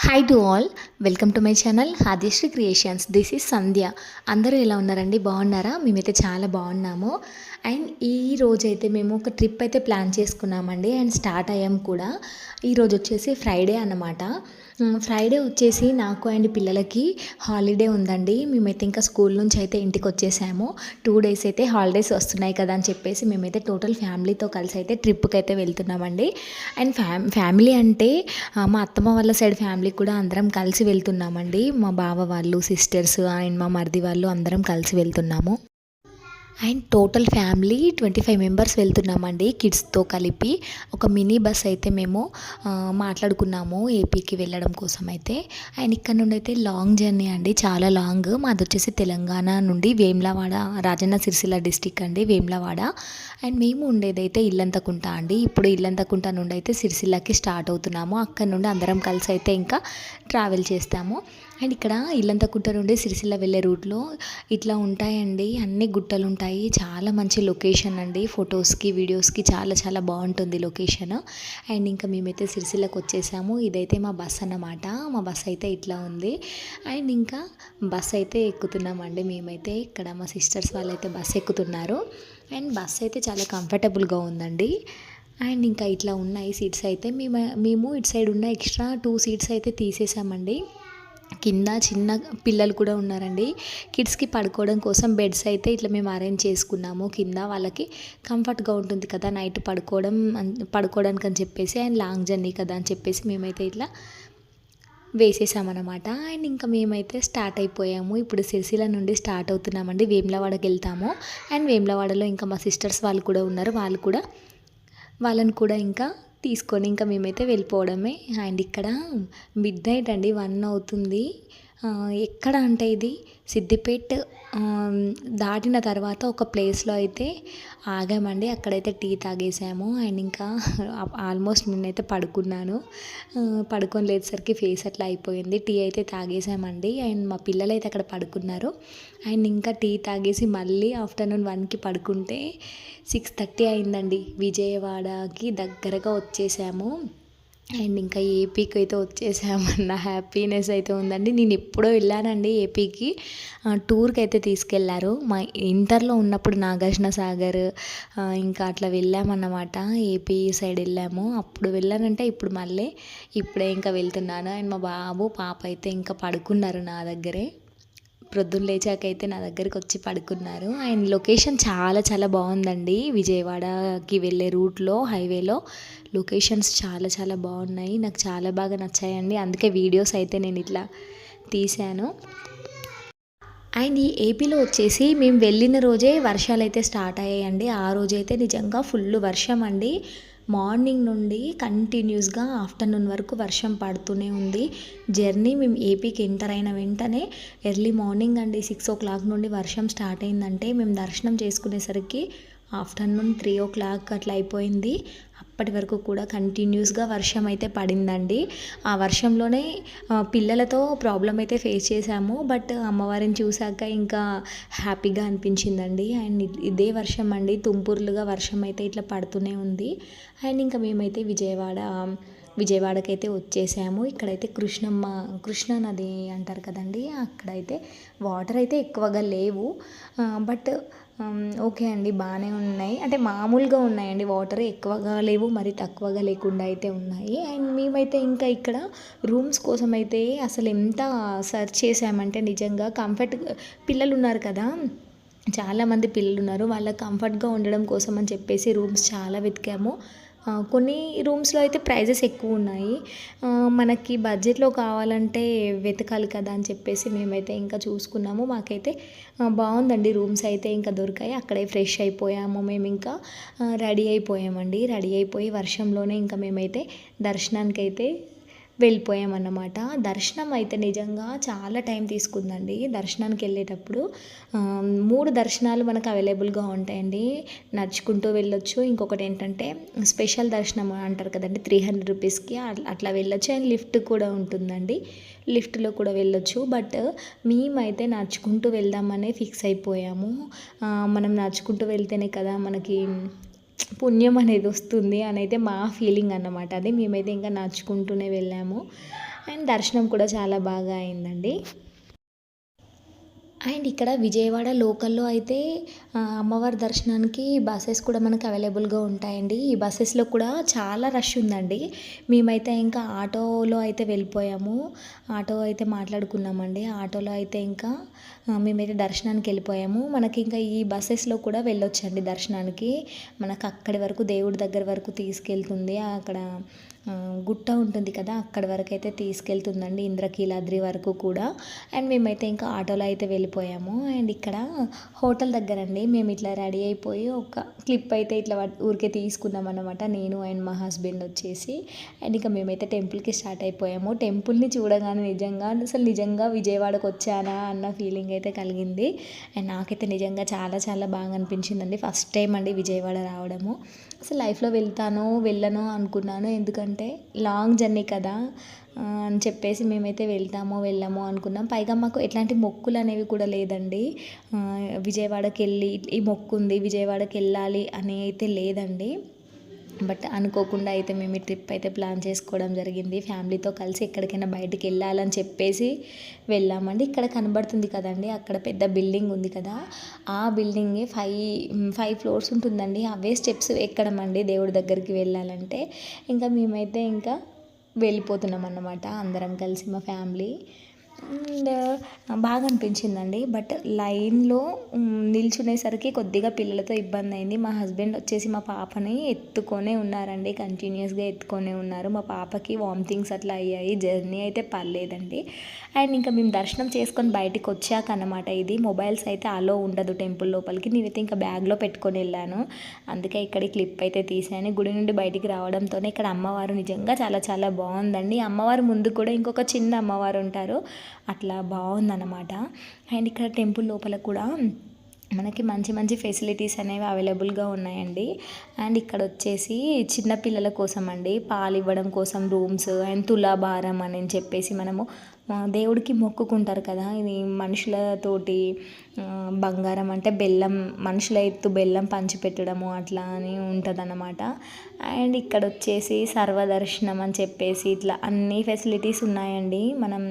Hi to all, welcome to my channel Aadishri creations. This is Sandhya. అందరూ ఎలా ఉన్నారండి? బాగున్నారా? మేమైతే చాలా బాగున్నాము. అండ్ ఈ రోజైతే మేము ఒక ట్రిప్ అయితే ప్లాన్ చేసుకున్నామండి అండ్ స్టార్ట్ అయ్యాము కూడా. ఈరోజు వచ్చేసి ఫ్రైడే అన్నమాట. ఫ్రైడే వచ్చేసి నాకు అండ్ పిల్లలకి హాలిడే ఉందండి. మేమైతే ఇంకా స్కూల్ నుంచి అయితే ఇంటికి వచ్చేసాము. 2 డేస్ అయితే హాలిడేస్ వస్తున్నాయి కదా అని చెప్పేసి మేమైతే టోటల్ ఫ్యామిలీతో కలిసి అయితే ట్రిప్కి అయితే వెళ్తున్నామండి. అండ్ ఫ్యామిలీ అంటే మా అత్తమ్మ వాళ్ళ సైడ్ ఫ్యామిలీ కూడా అందరం కలిసి వెళ్తున్నామండి. మా బావ వాళ్ళు, సిస్టర్స్ అండ్ మా మరిది వాళ్ళు అందరం కలిసి వెళ్తున్నాము. అండ్ టోటల్ ఫ్యామిలీ 25 మెంబర్స్ వెళ్తున్నామండి కిడ్స్తో కలిపి. ఒక మినీ బస్ అయితే మేము మాట్లాడుకున్నాము ఏపీకి వెళ్ళడం కోసం అయితే. అండ్ ఇక్కడ నుండి అయితే లాంగ్ జర్నీ అండి, చాలా లాంగ్. మాది వచ్చేసి తెలంగాణ నుండి వేములవాడ, రాజన్న సిరిసిల్ల డిస్టిక్ అండి వేములవాడ. అండ్ మేము ఉండేదైతే ఇల్లంతకుంట అండి. ఇప్పుడు ఇల్లంతకుంట నుండి అయితే సిరిసిల్లకి స్టార్ట్ అవుతున్నాము. అక్కడ నుండి అందరం కలిసి అయితే ఇంకా ట్రావెల్ చేస్తాము. అండ్ ఇక్కడ ఇల్లంతకుంట నుండి సిరిసిల్ల వెళ్ళే రూట్లో ఇట్లా ఉంటాయండి, అన్ని గుట్టలు ఉంటాయి. చాలా మంచి లొకేషన్ అండి, ఫొటోస్కి వీడియోస్కి చాలా చాలా బాగుంటుంది లొకేషన్. అండ్ ఇంకా మేమైతే సిరిసిల్లకు వచ్చేసాము. ఇదైతే మా బస్ అన్నమాట. మా బస్ అయితే ఇట్లా ఉంది. అండ్ ఇంకా బస్ అయితే ఎక్కుతున్నామండి మేమైతే. ఇక్కడ మా సిస్టర్స్ వాళ్ళైతే బస్ ఎక్కుతున్నారు. అండ్ బస్ అయితే చాలా కంఫర్టబుల్గా ఉందండి. అండ్ ఇంకా ఇట్లా ఉన్నాయి సీట్స్ అయితే. మేము ఇటు సైడ్ ఉన్న ఎక్స్ట్రా 2 సీట్స్ అయితే తీసేసామండి. కింద చిన్న పిల్లలు కూడా ఉన్నారండి. కిడ్స్కి పడుకోవడం కోసం బెడ్స్ అయితే ఇట్లా మేము అరేంజ్ చేసుకున్నాము. కింద వాళ్ళకి కంఫర్ట్గా ఉంటుంది కదా నైట్ పడుకోవడానికి అని చెప్పేసి. అండ్ లాంగ్ జర్నీ కదా అని చెప్పేసి మేమైతే ఇట్లా వేసేసామన్నమాట. అండ్ ఇంకా మేమైతే స్టార్ట్ అయిపోయాము. ఇప్పుడు సిరిసిల్ల నుండి స్టార్ట్ అవుతున్నామండి. వేములవాడకి వెళ్తాము. అండ్ వేములవాడలో ఇంకా మా సిస్టర్స్ వాళ్ళు కూడా ఉన్నారు. వాళ్ళని కూడా ఇంకా తీసుకొని ఇంకా మేమైతే వెళ్ళిపోవడమే. అండ్ ఇక్కడ మిడ్ నైట్ అండి, 1 అవుతుంది. ఎక్కడ అంటే ఇది సిద్దిపేట్ దాటిన తర్వాత ఒక ప్లేస్లో అయితే ఆగామండి. అక్కడైతే టీ తాగేసాము. అండ్ ఇంకా ఆల్మోస్ట్ నేనైతే పడుకున్నాను. పడుకొని లేచేసరికి ఫేస్ అట్లా అయిపోయింది. టీ అయితే తాగేసామండి. అండ్ మా పిల్లలు అయితే అక్కడ పడుకున్నారు. అండ్ ఇంకా టీ తాగేసి మళ్ళీ ఆఫ్టర్నూన్ 1కి పడుకుంటే 6:30 అయిందండి. విజయవాడకి దగ్గరగా వచ్చేసాము. అండ్ ఇంకా ఏపీకి అయితే వచ్చేసామన్న హ్యాపీనెస్ అయితే ఉందండి. నేను ఎప్పుడో వెళ్ళానండి ఏపీకి, టూర్కి అయితే తీసుకెళ్లారు. మా ఇంటర్లో ఉన్నప్పుడు నాగార్జున సాగర్ ఇంకా అట్లా వెళ్ళామన్నమాట. ఏపీ సైడ్ వెళ్ళాము. అప్పుడు వెళ్ళానంటే ఇప్పుడే ఇంకా వెళ్తున్నాను. అండ్ మా బాబు పాప అయితే ఇంకా పడుకున్నారు నా దగ్గరే. ప్రొద్దున లేచాకైతే నా దగ్గరికి వచ్చి పడుకున్నారు. అండ్ లొకేషన్ చాలా చాలా బాగుందండి. విజయవాడకి వెళ్ళే రూట్లో హైవేలో లొకేషన్స్ చాలా చాలా బాగున్నాయి. నాకు చాలా బాగా నచ్చాయండి. అందుకే వీడియోస్ అయితే నేను ఇట్లా తీశాను. అండ్ ఈ ఏపీలో వచ్చేసి మేము వెళ్ళిన రోజే వర్షాలు అయితే స్టార్ట్ అయ్యాయండి. ఆ రోజైతే నిజంగా ఫుల్ వర్షం అండి. మార్నింగ్ నుండి కంటిన్యూస్గా ఆఫ్టర్నూన్ వరకు వర్షం పడుతూనే ఉంది. జర్నీ మేము ఏపీకి ఎంటర్ అయిన వెంటనే ఎర్లీ మార్నింగ్ అండి 6 o'clock నుండి వర్షం స్టార్ట్ అయిందంటే మేము దర్శనం చేసుకునేసరికి ఆఫ్టర్నూన్ 3 o'clock అట్లా అయిపోయింది. అప్పటి వరకు కూడా కంటిన్యూస్గా వర్షం అయితే పడిందండి. ఆ వర్షంలోనే పిల్లలతో ప్రాబ్లం అయితే ఫేస్ చేశాము. బట్ అమ్మవారిని చూశాక ఇంకా హ్యాపీగా అనిపించిందండి. అండ్ ఇదే వర్షం అండి, తుంపుర్లుగా వర్షం అయితే ఇట్లా పడుతూనే ఉంది. అండ్ ఇంకా మేమైతే విజయవాడకైతే వచ్చేసాము. ఇక్కడైతే కృష్ణా నది అంటారు కదండి, అక్కడైతే వాటర్ అయితే ఎక్కువగా లేవు. బట్ ఓకే అండి, బాగానే ఉన్నాయి. అంటే మామూలుగా ఉన్నాయండి, వాటర్ ఎక్కువగా లేవు, మరి తక్కువగా లేకుండా అయితే ఉన్నాయి. అండ్ మేమైతే ఇంకా ఇక్కడ రూమ్స్ కోసం అయితే అసలు ఎంత సెర్చ్ చేసామంటే నిజంగా పిల్లలు ఉన్నారు కదా, చాలామంది పిల్లలు ఉన్నారు. వాళ్ళకి కంఫర్ట్గా ఉండడం కోసం అని చెప్పేసి రూమ్స్ చాలా వెతికాము. కొన్ని రూమ్స్లో అయితే ప్రైజెస్ ఎక్కువ ఉన్నాయి. మనకి బడ్జెట్లో కావాలంటే వెతకాలి కదా అని చెప్పేసి మేమైతే ఇంకా చూసుకున్నాము. మాకైతే బాగుందండి, రూమ్స్ అయితే ఇంకా దొరికాయి. అక్కడే ఫ్రెష్ అయిపోయాము. మేము ఇంకా రెడీ అయిపోయామండి. రెడీ అయిపోయి వర్షంలోనే ఇంకా మేమైతే దర్శనానికి అయితే వెళ్ళిపోయామన్నమాట. దర్శనం అయితే నిజంగా చాలా టైం తీసుకుందండి. దర్శనానికి వెళ్ళేటప్పుడు 3 దర్శనాలు మనకు అవైలబుల్గా ఉంటాయండి. నడుచుకుంటూ వెళ్ళొచ్చు, ఇంకొకటి ఏంటంటే స్పెషల్ దర్శనం అంటారు కదండి, 300 రూపీస్కి అట్లా వెళ్ళొచ్చు. అండ్ లిఫ్ట్ కూడా ఉంటుందండి, లిఫ్ట్లో కూడా వెళ్ళొచ్చు. బట్ మేమైతే నడుచుకుంటూ వెళ్దామనే ఫిక్స్ అయిపోయాము. మనం నడుచుకుంటూ వెళ్తేనే కదా మనకి పుణ్యం అనేది వస్తుంది అని అయితే మా ఫీలింగ్ అన్నమాట. అది మేమైతే ఇంకా నడుచుకుంటూనే వెళ్ళాము. అండ్ దర్శనం కూడా చాలా బాగా అయిందండి. అండ్ ఇక్కడ విజయవాడ లోకల్లో అయితే అమ్మవారి దర్శనానికి బసెస్ కూడా మనకు అవైలబుల్గా ఉంటాయండి. ఈ బస్సెస్లో కూడా చాలా రష్ ఉందండి. మేమైతే ఇంకా ఆటోలో అయితే వెళ్ళిపోయాము. ఆటో అయితే మాట్లాడుకున్నామండి. ఆటోలో అయితే ఇంకా మేమైతే దర్శనానికి వెళ్ళిపోయాము. మనకి ఇంకా ఈ బస్సెస్లో కూడా వెళ్ళొచ్చండి దర్శనానికి. మనకు అక్కడి వరకు దేవుడి దగ్గర వరకు తీసుకెళ్తుంది. అక్కడ గుట్ట ఉంటుంది కదా, అక్కడి వరకు అయితే తీసుకెళ్తుందండి, ఇంద్రకీలాద్రి వరకు కూడా. అండ్ మేమైతే ఇంకా ఆటోలో అయితే వెళ్ళిపోయాము. అండ్ ఇక్కడ హోటల్ దగ్గర అండి మేము ఇట్లా రెడీ అయిపోయి ఒక క్లిప్ అయితే ఇట్లా ఊరికే తీసుకున్నాం అనమాట, నేను అండ్ మా హస్బెండ్ వచ్చేసి. అండ్ ఇంకా మేమైతే టెంపుల్కి స్టార్ట్ అయిపోయాము. టెంపుల్ని చూడగానే నిజంగా విజయవాడకు వచ్చానా అన్న ఫీలింగ్ అయితే కలిగింది. అండ్ నాకైతే నిజంగా చాలా చాలా బాగా అనిపించిందండి. ఫస్ట్ టైం అండి విజయవాడ రావడము. అసలు లైఫ్లో వెళ్ళను అనుకున్నాను, ఎందుకంటే లాంగ్ జర్నీ కదా అని చెప్పేసి మేమైతే వెళ్ళము అనుకున్నాం. పైగా మాకు ఎట్లాంటి మొక్కులు అనేవి కూడా లేదండి. విజయవాడకి వెళ్ళి ఈ మొక్కు ఉంది, విజయవాడకి వెళ్ళాలి అని అయితే లేదండి. బట్ అనుకోకుండా అయితే మేము ఈ ట్రిప్ అయితే ప్లాన్ చేసుకోవడం జరిగింది. ఫ్యామిలీతో కలిసి ఎక్కడికైనా బయటికి వెళ్ళాలని చెప్పేసి వెళ్ళామండి. ఇక్కడ కనబడుతుంది కదండి, అక్కడ పెద్ద బిల్డింగ్ ఉంది కదా, ఆ బిల్డింగే 5 ఫ్లోర్స్ ఉంటుందండి. అవే స్టెప్స్ ఎక్కడం అండి దేవుడి దగ్గరికి వెళ్ళాలంటే. ఇంకా మేమైతే ఇంకా వెళ్ళిపోతున్నాం అన్నమాట అందరం కలిసి మా ఫ్యామిలీ. అండ్ బాగా అనిపించిందండి. బట్ లైన్లో నిల్చునేసరికి కొద్దిగా పిల్లలతో ఇబ్బంది అయింది. మా హస్బెండ్ వచ్చేసి మా పాపని ఎత్తుకొనే ఉన్నారండి, కంటిన్యూస్గా ఎత్తుకొనే ఉన్నారు. మా పాపకి వామిటింగ్స్ అట్లా అయ్యాయి. జర్నీ అయితే పర్లేదండి. అండ్ ఇంకా మేము దర్శనం చేసుకొని బయటికి వచ్చాక అన్నమాట ఇది. మొబైల్స్ అయితే అలో ఉండదు టెంపుల్ లోపలికి. నేనైతే ఇంకా బ్యాగ్లో పెట్టుకొని వెళ్ళాను, అందుకే ఇక్కడ క్లిప్ అయితే తీసాను. గుడి నుండి బయటికి రావడంతోనే ఇక్కడ అమ్మవారు నిజంగా చాలా చాలా బాగుందండి. అమ్మవారు ముందు కూడా ఇంకొక చిన్న అమ్మవారు ఉంటారు, అట్లా బాగుందన్నమాట. అండ్ ఇక్కడ టెంపుల్ లోపల కూడా మనకి మంచి మంచి ఫెసిలిటీస్ అనేవి అవైలబుల్గా ఉన్నాయండి. అండ్ ఇక్కడ వచ్చేసి చిన్నపిల్లల కోసం అండి, పాలు ఇవ్వడం కోసం రూమ్స్, అండ్ తులాభారం అని చెప్పేసి మనము దేవుడికి మొక్కుకుంటారు కదా, ఇది మనుషులతోటి బంగారం అంటే బెల్లం, మనుషుల ఎత్తు బెల్లం పంచిపెట్టడము అట్లా అని ఉంటుంది అన్నమాట. అండ్ ఇక్కడ వచ్చేసి సర్వదర్శనం అని చెప్పేసి ఇట్లా అన్ని ఫెసిలిటీస్ ఉన్నాయండి. మనం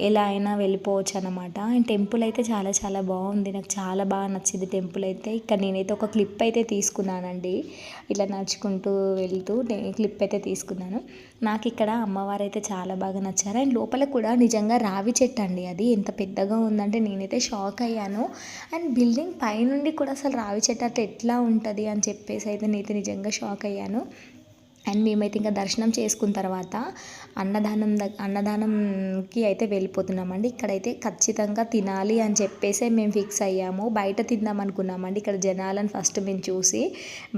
ఎలా అయినా వెళ్ళిపోవచ్చు అన్నమాట. అండ్ టెంపుల్ అయితే చాలా చాలా బాగుంది, నాకు చాలా బాగా నచ్చింది టెంపుల్ అయితే. ఇక్కడ నేనైతే ఒక క్లిప్ అయితే తీసుకున్నానండి, ఇట్లా నడుచుకుంటూ వెళ్తూ క్లిప్ అయితే తీసుకున్నాను. నాకు ఇక్కడ అమ్మవారు అయితే చాలా బాగా నచ్చారు. అండ్ లోపల కూడా నిజంగా రావి చెట్టు అండి, అది ఎంత పెద్దగా ఉందంటే నేనైతే షాక్ అయ్యాను. అండ్ బిల్డింగ్ పైనుండి కూడా అసలు రావి చెట్టు అట్లా ఎట్లా ఉంటుంది అని చెప్పేసి అయితే నేనైతే నిజంగా షాక్ అయ్యాను. అండ్ మేమైతే ఇంకా దర్శనం చేసుకున్న తర్వాత అన్నదానంకి అయితే వెళ్ళిపోతున్నామండి. ఇక్కడైతే ఖచ్చితంగా తినాలి అని చెప్పేసి మేము ఫిక్స్ అయ్యాము. బయట తిందాం అనుకున్నామండి, ఇక్కడ జనాలను ఫస్ట్ మేము చూసి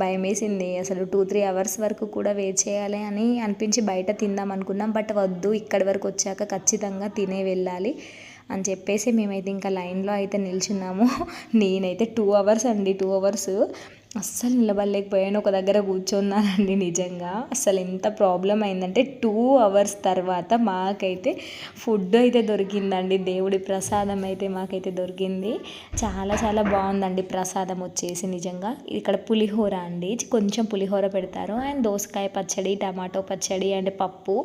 భయం వేసింది. అసలు 2-3 అవర్స్ వరకు కూడా వెయిట్ చేయాలి అని అనిపించి బయట తిందాం అనుకున్నాం. బట్ వద్దు, ఇక్కడి వరకు వచ్చాక ఖచ్చితంగా తినే వెళ్ళాలి అని చెప్పేసి మేమైతే ఇంకా లైన్లో అయితే నిల్చున్నాము. నేనైతే 2 అవర్స్ అండి, 2 అవర్స్ అస్సలు నిలబడలేకపోయాను, ఒక దగ్గర కూర్చున్నానండి. నిజంగా అసలు ఎంత ప్రాబ్లం అయిందంటే 2 అవర్స్ తర్వాత మాకైతే ఫుడ్ అయితే దొరికిందండి. దేవుడి ప్రసాదం అయితే మాకైతే దొరికింది. చాలా చాలా బాగుందండి ప్రసాదం వచ్చేసి నిజంగా. ఇక్కడ పులిహోర అండి, కొంచెం పులిహోర పెడతారు. అండ్ దోసకాయ పచ్చడి, టమాటో పచ్చడి, అండ్ పప్పు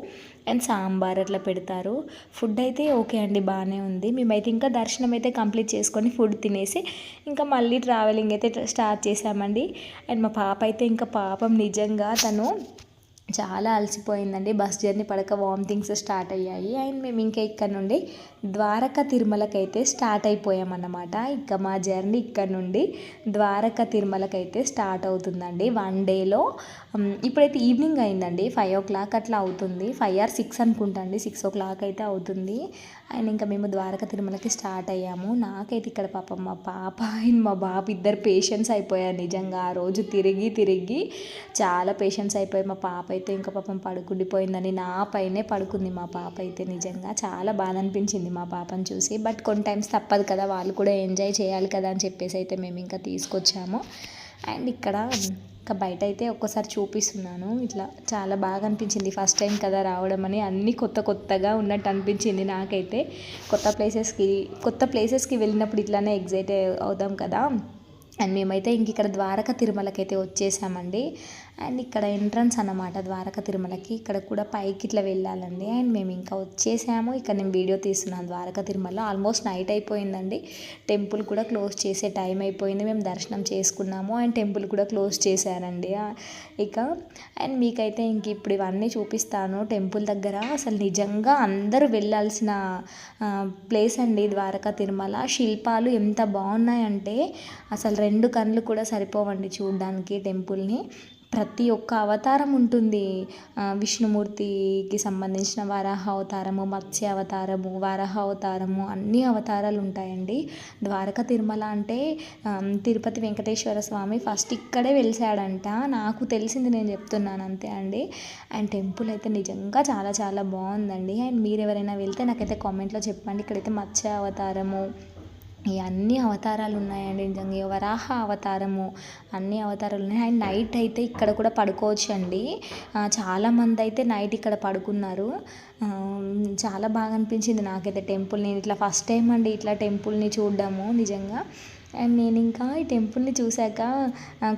అండ్ సాంబార్ అట్లా పెడతారు. ఫుడ్ అయితే ఓకే అండి, బాగానే ఉంది. మేమైతే ఇంకా దర్శనం అయితే కంప్లీట్ చేసుకొని ఫుడ్ తినేసి ఇంకా మళ్ళీ ట్రావెలింగ్ అయితే స్టార్ట్ చేసామండి. అండ్ మా పాప అయితే ఇంకా పాపం నిజంగా తను చాలా అలసిపోయిందండి. బస్ జర్నీ పడక వామిటింగ్స్ స్టార్ట్ అయ్యాయి. అండ్ మేము ఇంకా ఇక్కడ నుండి ద్వారకా తిరుమలకైతే స్టార్ట్ అయిపోయామన్నమాట. ఇంకా మా జర్నీ ఇక్కడ నుండి ద్వారకా తిరుమలకైతే స్టార్ట్ అవుతుందండి 1 డేలో. ఇప్పుడైతే ఈవినింగ్ అయిందండి, 5 o'clock అట్లా అవుతుంది, 5 or 6 అనుకుంటా అండి, 6 o'clock అయితే అవుతుంది. అండ్ ఇంకా మేము ద్వారకా తిరుమలకి స్టార్ట్ అయ్యాము. నాకైతే ఇక్కడ పాపం మా పాప అండ్ మా బాబు ఇద్దరు పేషెంట్స్ అయిపోయారు నిజంగా. ఆ రోజు తిరిగి చాలా పేషెంట్స్ అయిపోయాయి. మా పాప అయితే ఇంకా పాపం పడుకుండిపోయిందని నా పైనే పడుకుంది. మా పాప అయితే నిజంగా చాలా బాధ అనిపించింది మా పాపను చూసి. బట్ కొన్ని టైమ్స్ తప్పదు కదా, వాళ్ళు కూడా ఎంజాయ్ చేయాలి కదా అని చెప్పేసి అయితే మేము ఇంకా తీసుకొచ్చాము. అండ్ ఇక్కడ ఇంకా బయట అయితే ఒక్కసారి చూపిస్తున్నాను. ఇట్లా చాలా బాగా అనిపించింది, ఫస్ట్ టైం కదా రావడం అని, అన్నీ కొత్తగా ఉన్నట్టు అనిపించింది నాకైతే. కొత్త ప్లేసెస్కి వెళ్ళినప్పుడు ఇట్లానే ఎగ్జైట్ అవుతాం కదా. అండ్ మేమైతే ఇంక ఇక్కడ ద్వారకా తిరుమలకైతే వచ్చేసామండి. అండ్ ఇక్కడ ఎంట్రన్స్ అన్నమాట ద్వారకా తిరుమలకి. ఇక్కడ కూడా పైకి ఇట్లా వెళ్ళాలండి. అండ్ మేము ఇంకా వచ్చేసాము. ఇక్కడ నేను వీడియో తీస్తున్నాను ద్వారకా తిరుమల. ఆల్మోస్ట్ నైట్ అయిపోయిందండి. టెంపుల్ కూడా క్లోజ్ చేసే టైం అయిపోయింది. మేము దర్శనం చేసుకున్నాము అండ్ టెంపుల్ కూడా క్లోజ్ చేశారండి. ఇక అండ్ మీకైతే ఇంక ఇప్పుడు ఇవన్నీ చూపిస్తాను. టెంపుల్ దగ్గర అసలు నిజంగా అందరూ వెళ్ళాల్సిన ప్లేస్ అండి ద్వారకా తిరుమల. శిల్పాలు ఎంత బాగున్నాయంటే అసలు 2 కళ్ళు కూడా సరిపోవండి చూడడానికి టెంపుల్ని. ప్రతి ఒక్క అవతారం ఉంటుంది. విష్ణుమూర్తికి సంబంధించిన వరాహ అవతారము, మత్స్య అవతారము, వరాహ అవతారము అన్ని అవతారాలు ఉంటాయండి. ద్వారకా తిరుమల అంటే తిరుపతి వెంకటేశ్వర స్వామి ఫస్ట్ ఇక్కడే వెలిసాడంట. నాకు తెలిసింది నేను చెప్తున్నాను అంతే అండి. అండ్ టెంపుల్ అయితే నిజంగా చాలా చాలా బాగుందండి. అండ్ మీరు ఎవరైనా వెళ్తే నాకైతే కామెంట్లో చెప్పండి. ఇక్కడైతే మత్స్య అవతారము ఈ అన్ని అవతారాలు ఉన్నాయండి. నిజంగా వరాహ అవతారము అన్ని అవతారాలు ఉన్నాయి. అండ్ నైట్ అయితే ఇక్కడ కూడా పడుకోవచ్చు అండి. చాలామంది అయితే నైట్ ఇక్కడ పడుకున్నారు. చాలా బాగా అనిపించింది నాకైతే టెంపుల్. నేను ఇట్లా ఫస్ట్ టైం అండి ఇట్లా టెంపుల్ని చూడడము నిజంగా. అండ్ నేను ఇంకా ఈ టెంపుల్ని చూశాక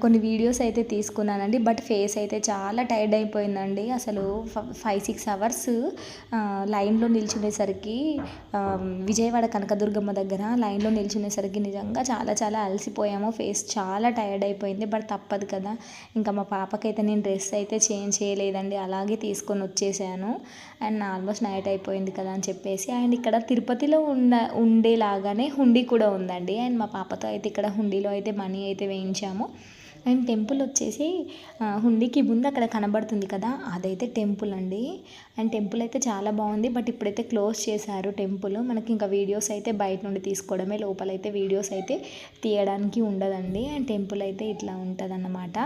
కొన్ని వీడియోస్ అయితే తీసుకున్నానండి. బట్ ఫేస్ అయితే చాలా టైర్డ్ అయిపోయిందండి. అసలు 5-6 అవర్స్ లైన్లో నిల్చునేసరికి విజయవాడ కనకదుర్గమ్మ దగ్గర లైన్లో నిల్చునేసరికి నిజంగా చాలా చాలా అలసిపోయాము. ఫేస్ చాలా టైర్డ్ అయిపోయింది. బట్ తప్పదు కదా. ఇంకా మా పాపకైతే నేను డ్రెస్ అయితే చేంజ్ చేయలేదండి. అలాగే తీసుకొని వచ్చేసాను. అండ్ ఆల్మోస్ట్ నైట్ అయిపోయింది కదా అని చెప్పేసి. అండ్ ఇక్కడ తిరుపతిలో ఉండేలాగానే హుండీ కూడా ఉందండి. అండ్ మా పాపతో అయితే ఇక్కడ హుండీలో అయితే మనీ అయితే వేయించాము. అండ్ టెంపుల్ వచ్చేసి హుండీకి ముందు అక్కడ కనబడుతుంది కదా అదైతే టెంపుల్ అండి. అండ్ టెంపుల్ అయితే చాలా బాగుంది. బట్ ఇప్పుడైతే క్లోజ్ చేశారు టెంపుల్. మనకి ఇంకా వీడియోస్ అయితే బయట నుండి తీసుకోవడమే, లోపలైతే వీడియోస్ అయితే తీయడానికి ఉండదండి. అండ్ టెంపుల్ అయితే ఇట్లా ఉంటుందన్నమాట.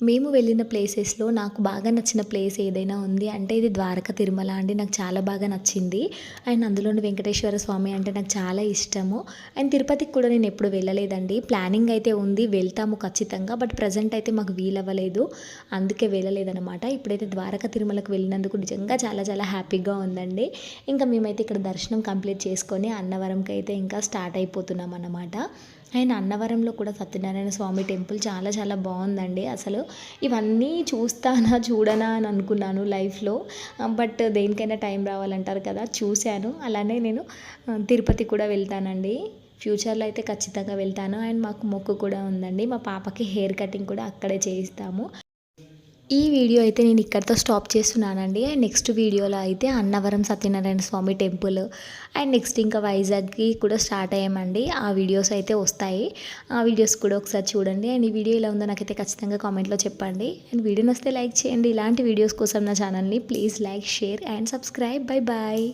మేము వెళ్ళిన ప్లేసెస్లో నాకు బాగా నచ్చిన ప్లేస్ ఏదైనా ఉంది అంటే ఇది ద్వారకా తిరుమల అండి. నాకు చాలా బాగా నచ్చింది. అండ్ అందులోని వెంకటేశ్వర స్వామి అంటే నాకు చాలా ఇష్టము. అండ్ తిరుపతికి కూడా నేను ఎప్పుడు వెళ్ళలేదండి. ప్లానింగ్ అయితే ఉంది, వెళ్తాము ఖచ్చితంగా. బట్ ప్రజెంట్ అయితే మాకు వీలవ్వలేదు, అందుకే వెళ్ళలేదన్నమాట. ఇప్పుడైతే ద్వారకా తిరుమలకు వెళ్ళినందుకు నిజంగా చాలా చాలా హ్యాపీగా ఉందండి. ఇంకా మేమైతే ఇక్కడ దర్శనం కంప్లీట్ చేసుకొని అన్నవరంకి అయితే ఇంకా స్టార్ట్ అయిపోతున్నాం అన్నమాట. అండ్ అన్నవరంలో కూడా సత్యనారాయణ స్వామి టెంపుల్ చాలా చాలా బాగుందండి. అసలు ఇవన్నీ చూడనా అని అనుకున్నాను లైఫ్లో. బట్ దేనికైనా టైం రావాలంటారు కదా, చూశాను. అలానే నేను తిరుపతి కూడా వెళ్తానండి. ఫ్యూచర్లో అయితే ఖచ్చితంగా వెళ్తాను. అండ్ మాకు మొక్కు కూడా ఉందండి. మా పాపకి హెయిర్ కటింగ్ కూడా అక్కడే చేయిస్తాము. ఈ వీడియో అయితే నేను ఇక్కడితో స్టాప్ చేస్తున్నానండి. అండ్ నెక్స్ట్ వీడియోలో అయితే అన్నవరం సత్యనారాయణ స్వామి టెంపుల్ అండ్ నెక్స్ట్ ఇంకా వైజాగ్కి కూడా స్టార్ట్ అయ్యామండి. ఆ వీడియోస్ అయితే వస్తాయి. ఆ వీడియోస్ కూడా ఒకసారి చూడండి. అండ్ ఈ వీడియో ఎలా ఉందో నాకైతే ఖచ్చితంగా కామెంట్లో చెప్పండి. అండ్ వీడియో నచ్చితే లైక్ చేయండి. ఇలాంటి వీడియోస్ కోసం నా ఛానల్ని please like, share and subscribe. Bye bye.